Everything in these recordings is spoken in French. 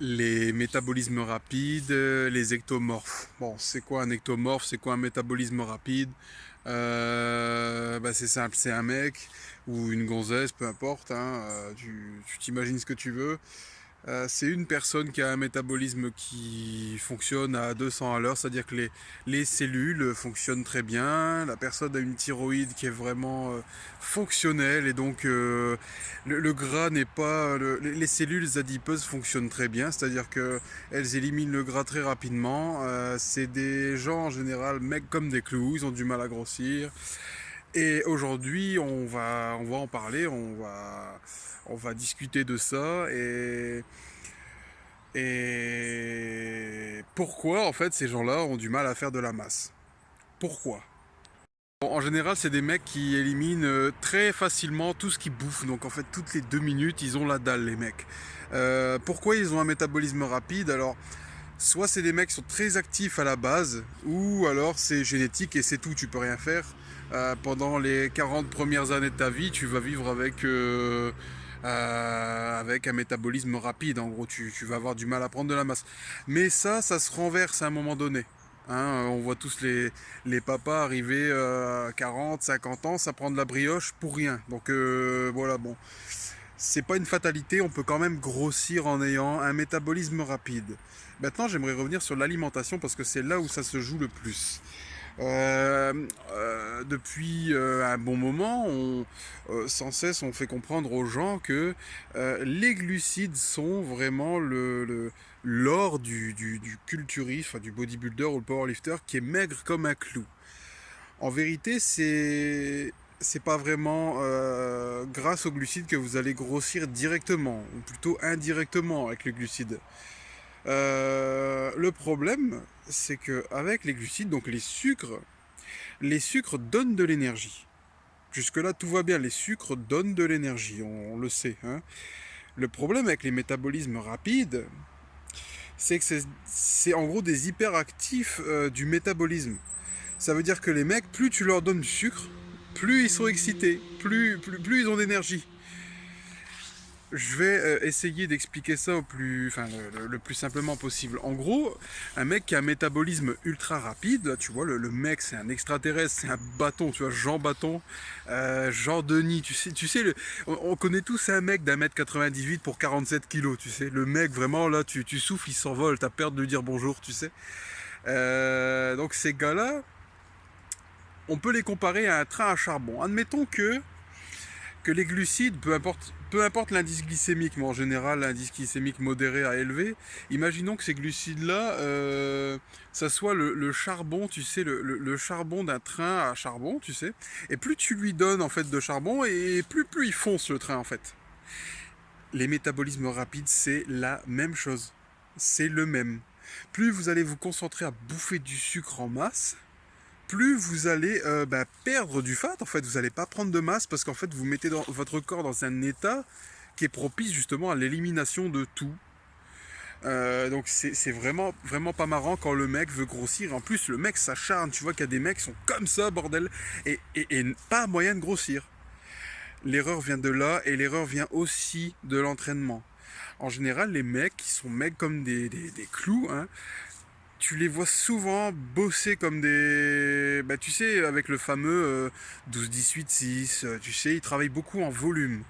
Les métabolismes rapides, les ectomorphes. Bon, c'est quoi un ectomorphe? C'est quoi un métabolisme rapide? C'est simple, c'est un mec ou une gonzesse, peu importe, hein, tu t'imagines ce que tu veux. C'est une personne qui a un métabolisme qui fonctionne à 200 à l'heure, c'est-à-dire que les cellules fonctionnent très bien, la personne a une thyroïde qui est vraiment fonctionnelle et donc le gras n'est pas... les cellules adipeuses fonctionnent très bien, c'est-à-dire qu'elles éliminent le gras très rapidement. C'est des gens en général, mecs comme des clous, ils ont du mal à grossir. Et aujourd'hui, on va en parler, on va discuter de ça et pourquoi en fait ces gens-là ont du mal à faire de la masse. Pourquoi? Bon, en général, c'est des mecs qui éliminent très facilement tout ce qu'ils bouffent. Donc en fait, toutes les 2 minutes, ils ont la dalle, les mecs. Pourquoi ils ont un métabolisme rapide? Alors, soit c'est des mecs qui sont très actifs à la base, ou alors c'est génétique et c'est tout, tu peux rien faire. Pendant les 40 premières années de ta vie, tu vas vivre avec un métabolisme rapide. En gros, tu vas avoir du mal à prendre de la masse. Mais ça se renverse à un moment donné. Hein, on voit tous les papas arriver à 40, 50 ans, ça prend de la brioche pour rien. Donc voilà, bon, c'est pas une fatalité, on peut quand même grossir en ayant un métabolisme rapide. Maintenant, j'aimerais revenir sur l'alimentation parce que c'est là où ça se joue le plus. Depuis un bon moment, sans cesse, on fait comprendre aux gens que les glucides sont vraiment l'or du culturiste, enfin, du bodybuilder ou le powerlifter qui est maigre comme un clou. En vérité, c'est pas vraiment grâce aux glucides que vous allez grossir directement, ou plutôt indirectement avec les glucides. Le problème, c'est que avec les glucides, donc les sucres donnent de l'énergie. Jusque-là, tout va bien. Les sucres donnent de l'énergie, on le sait. Hein. Le problème avec les métabolismes rapides, c'est que c'est en gros des hyperactifs du métabolisme. Ça veut dire que les mecs, plus tu leur donnes du sucre, plus ils sont excités, plus ils ont d'énergie. Je vais essayer d'expliquer ça le plus simplement possible. En gros, un mec qui a un métabolisme ultra rapide, là, tu vois, le mec c'est un extraterrestre, c'est un bâton, tu vois, Jean Bâton, Jean Denis, on connaît tous un mec d'un mètre 98 pour 47 kilos, tu sais. Le mec vraiment là, tu souffles, il s'envole, t'as peur de lui dire bonjour, tu sais. Donc ces gars-là, on peut les comparer à un train à charbon. Admettons que les glucides, peu importe l'indice glycémique, mais en général l'indice glycémique modéré à élevé, imaginons que ces glucides-là, ça soit le charbon, tu sais, le charbon d'un train à charbon, tu sais, et plus tu lui donnes en fait de charbon, et plus il fonce le train en fait. Les métabolismes rapides, c'est la même chose. C'est le même. Plus vous allez vous concentrer à bouffer du sucre en masse, plus vous allez perdre du fat. En fait, vous n'allez pas prendre de masse parce qu'en fait, vous mettez votre corps dans un état qui est propice justement à l'élimination de tout. Donc c'est vraiment, vraiment pas marrant quand le mec veut grossir. En plus, le mec s'acharne. Tu vois qu'il y a des mecs qui sont comme ça, bordel, et pas moyen de grossir. L'erreur vient de là et l'erreur vient aussi de l'entraînement. En général, les mecs qui sont mecs comme des clous, hein, tu les vois souvent bosser comme des... Bah, tu sais, avec le fameux 12-18-6, tu sais, ils travaillent beaucoup en volume.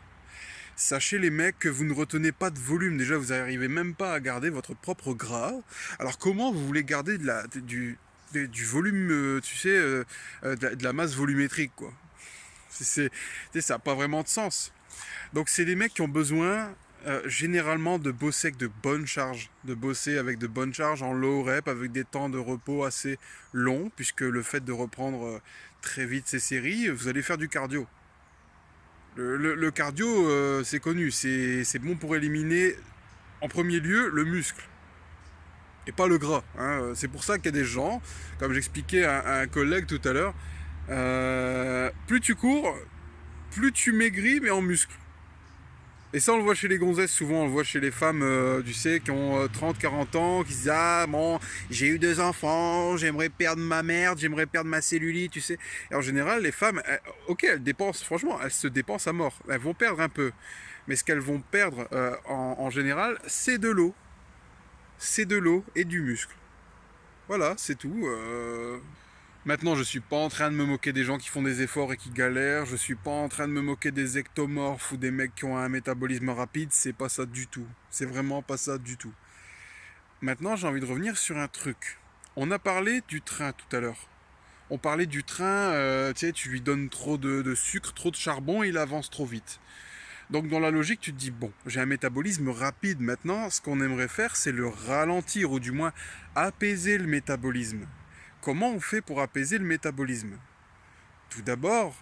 Sachez les mecs que vous ne retenez pas de volume. Déjà, vous n'arrivez même pas à garder votre propre gras. Alors comment vous voulez garder du volume, tu sais, de la masse volumétrique, quoi. Ça n'a pas vraiment de sens. Donc c'est des mecs qui ont besoin généralement de bosser avec de bonnes charges, de bosser avec de bonnes charges en low rep, avec des temps de repos assez longs, puisque le fait de reprendre très vite ces séries, vous allez faire du cardio. Le cardio, c'est connu, c'est bon pour éliminer en premier lieu le muscle et pas le gras. Hein. C'est pour ça qu'il y a des gens, comme j'expliquais à un collègue tout à l'heure, plus tu cours, plus tu maigris, mais en muscle. Et ça, on le voit chez les gonzesses, souvent, on le voit chez les femmes, tu sais, qui ont 30, 40 ans, qui se disent ah, bon, j'ai eu 2 enfants, j'aimerais perdre ma merde, j'aimerais perdre ma cellulite, tu sais. Et en général, les femmes, ok, elles dépensent, franchement, elles se dépensent à mort. Elles vont perdre un peu. Mais ce qu'elles vont perdre en général, c'est de l'eau. c'est de l'eau et du muscle. Voilà, c'est tout. Maintenant, je suis pas en train de me moquer des gens qui font des efforts et qui galèrent. Je suis pas en train de me moquer des ectomorphes ou des mecs qui ont un métabolisme rapide. C'est pas ça du tout. C'est vraiment pas ça du tout. Maintenant, j'ai envie de revenir sur un truc. On a parlé du train tout à l'heure. On parlait du train, tu sais, tu lui donnes trop de sucre, trop de charbon, il avance trop vite. Donc dans la logique, tu te dis, bon, j'ai un métabolisme rapide. Maintenant, ce qu'on aimerait faire, c'est le ralentir, ou du moins apaiser le métabolisme. Comment on fait pour apaiser le métabolisme? Tout d'abord,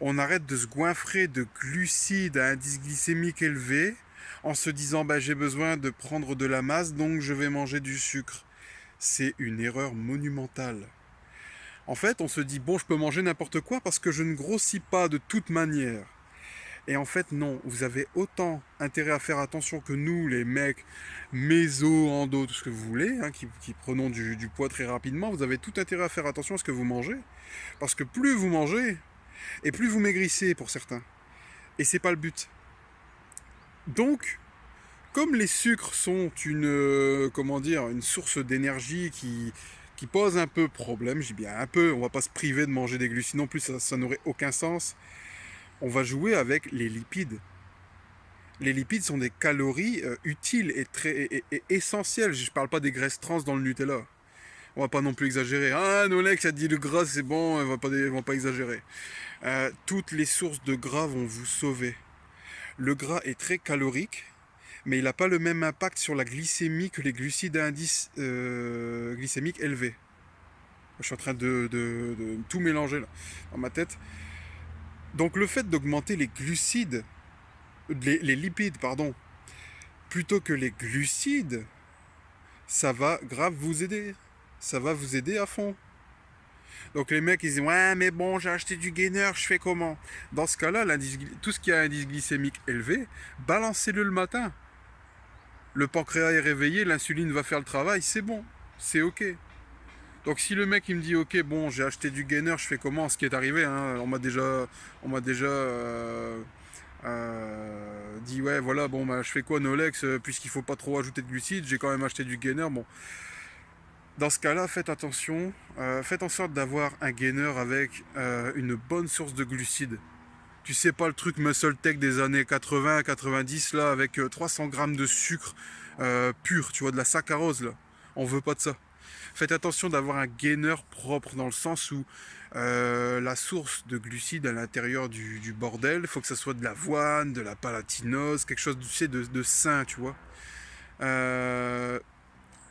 on arrête de se goinfrer de glucides à indice glycémique élevé en se disant bah, j'ai besoin de prendre de la masse donc je vais manger du sucre. C'est une erreur monumentale. En fait, on se dit bon, je peux manger n'importe quoi parce que je ne grossis pas de toute manière. Et en fait, non, vous avez autant intérêt à faire attention que nous, les mecs méso, endo, tout ce que vous voulez, hein, qui prenons du poids très rapidement, vous avez tout intérêt à faire attention à ce que vous mangez. Parce que plus vous mangez, et plus vous maigrissez pour certains. Et c'est pas le but. Donc, comme les sucres sont comment dire, une source d'énergie qui pose un peu problème, je dis bien un peu, on va pas se priver de manger des glucides non plus, ça n'aurait aucun sens. On va jouer avec les lipides. Les lipides sont des calories utiles et essentielles. Je ne parle pas des graisses trans dans le Nutella. On va pas non plus exagérer. Ah, Nolex a dit le gras c'est bon, on va pas exagérer. Toutes les sources de gras vont vous sauver. Le gras est très calorique, mais il n'a pas le même impact sur la glycémie que les glucides à indice glycémique élevé. Je suis en train de tout mélanger là, dans ma tête. Donc le fait d'augmenter les glucides, les lipides, pardon, plutôt que les glucides, ça va grave vous aider. Ça va vous aider à fond. Donc les mecs ils disent ouais mais bon j'ai acheté du gainer, je fais comment? Dans ce cas-là, tout ce qui a un indice glycémique élevé, balancez-le le matin. Le pancréas est réveillé, l'insuline va faire le travail, c'est bon, c'est ok. Donc si le mec il me dit ok bon j'ai acheté du gainer, je fais comment? Ce qui est arrivé, hein, on m'a déjà dit ouais voilà bon bah je fais quoi Nolex puisqu'il faut pas trop ajouter de glucides, j'ai quand même acheté du gainer, bon. Dans ce cas-là, faites attention, faites en sorte d'avoir un gainer avec une bonne source de glucides. Tu sais pas le truc Muscle Tech des années 80-90 là avec 300 grammes de sucre pur, tu vois, de la saccharose là. On veut pas de ça. Faites attention d'avoir un gainer propre dans le sens où la source de glucides à l'intérieur du bordel, il faut que ça soit de l'avoine, de la palatinose, quelque chose de sain, tu vois.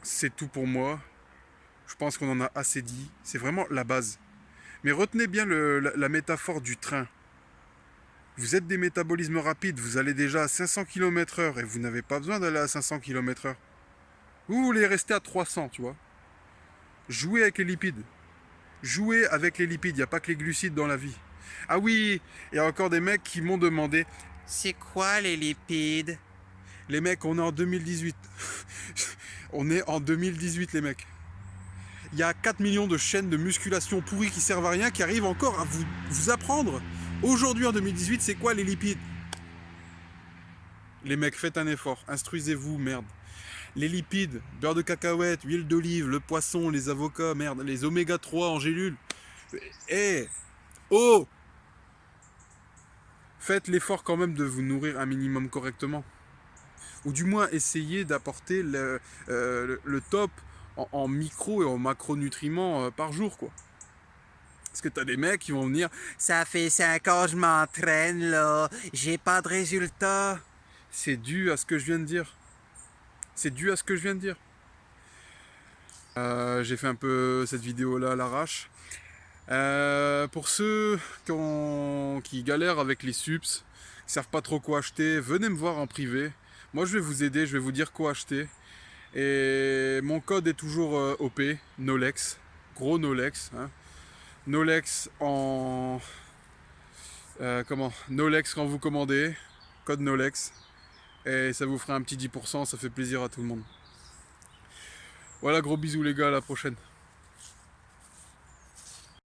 C'est tout pour moi. Je pense qu'on en a assez dit. C'est vraiment la base. Mais retenez bien la métaphore du train. Vous êtes des métabolismes rapides, vous allez déjà à 500 km/h et vous n'avez pas besoin d'aller à 500 km/h. Vous voulez rester à 300, tu vois. Jouez avec les lipides. Jouez avec les lipides, il n'y a pas que les glucides dans la vie. Ah oui, il y a encore des mecs qui m'ont demandé c'est quoi les lipides? Les mecs, on est en 2018. On est en 2018 les mecs. Il y a 4 millions de chaînes de musculation pourries qui servent à rien, qui arrivent encore à vous apprendre. Aujourd'hui, en 2018, c'est quoi les lipides? Les mecs, faites un effort. Instruisez-vous, merde. Les lipides, beurre de cacahuète, huile d'olive, le poisson, les avocats, merde, les oméga 3 en gélules. Oh! Faites l'effort quand même de vous nourrir un minimum correctement. Ou du moins, essayez d'apporter le top en micro et en macronutriments par jour, quoi. Parce que t'as des mecs qui vont venir, ça fait 5 ans je m'entraîne là, j'ai pas de résultat. C'est dû à ce que je viens de dire. C'est dû à ce que je viens de dire. J'ai fait un peu cette vidéo là à l'arrache. Pour ceux qui galèrent avec les subs, qui savent pas trop quoi acheter, venez me voir en privé. Moi je vais vous aider, je vais vous dire quoi acheter. Et mon code est toujours OP, Nolex, gros Nolex. Hein. Nolex Nolex quand vous commandez, code Nolex. Et ça vous fera un petit 10%, ça fait plaisir à tout le monde. Voilà, gros bisous les gars, à la prochaine.